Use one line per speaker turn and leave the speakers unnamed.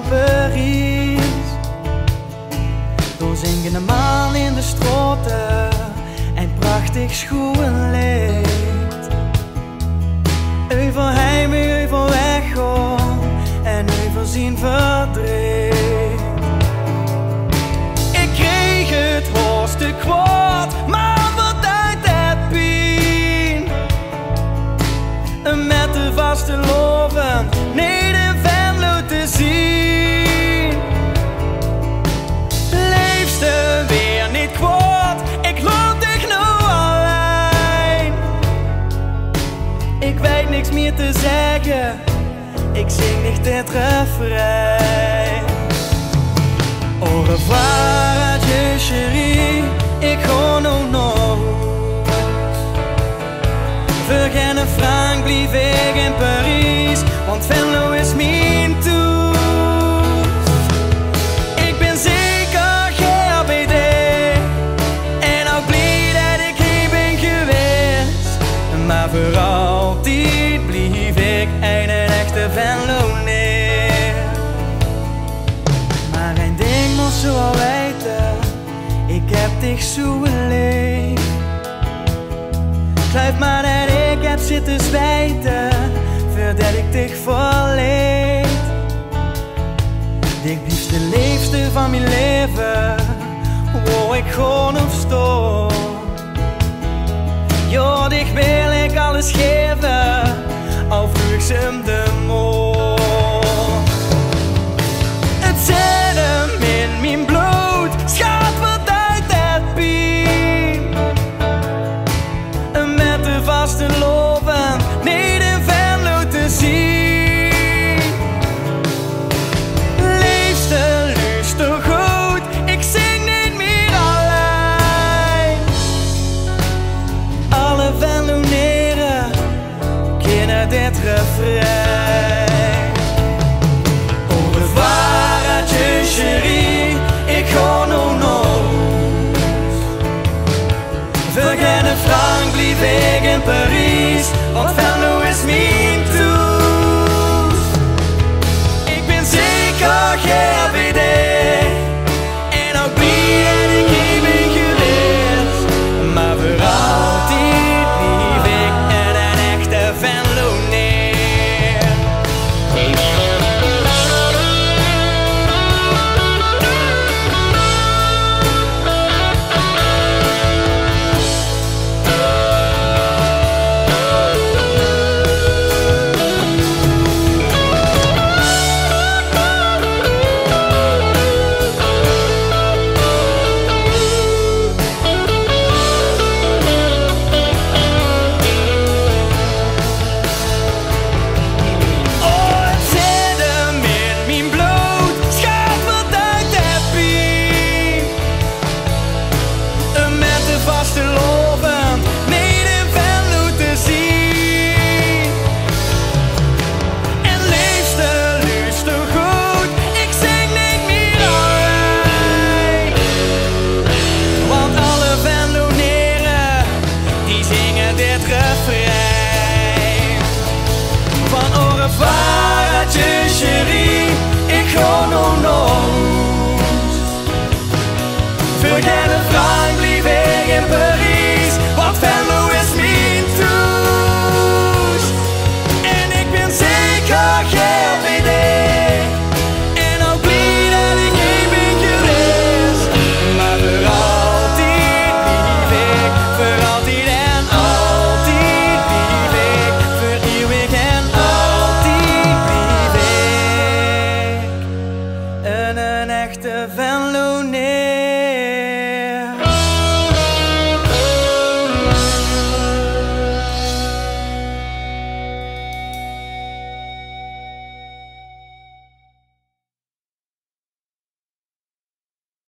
van Parijs. Door zingende maan in de stroten en prachtig schoenlicht. Over heimwee, over weggaan en over zien verdriet. Ik kreeg het hoogste kwaad, maar wat uit het pijn. Met de vaste loven, nee de Venlo te zien. Leefste weer niet kwaad, ik loop dich nu alleen. Ik weet niks meer te zeggen, ik zing niet dit refrein. Au revoir, adieu chérie, ik ga nu nog. Voor geen frank blijf ik in Parijs, want Venlo is mijn toest. Ik ben zeker GHBD en ook blij dat ik hier ben geweest. Maar voor altijd blijf ik een echte Venloneer. Maar een ding moet zo al weten, ik heb dich zo lief. Blijf maar dat ik heb zitten spijten, voordat ik dich verleed. Dich blijft de liefste van mijn leven, waar ik gewoon op sto. Ja, dich wil ik alles geven, al vroeg ze hem de moord. Het zit hem in mijn bloed, schat wat uit het pijn. Met de vaste loven, niet in Venlo te zien. Liefste, luister goed, ik zing niet meer alleen. Alle Venloneren kennen dit refrein. Au revoir, adieu chérie, ik ga nu nog. Voor geen frank blijf ik in Parijs, want Venlo is mijn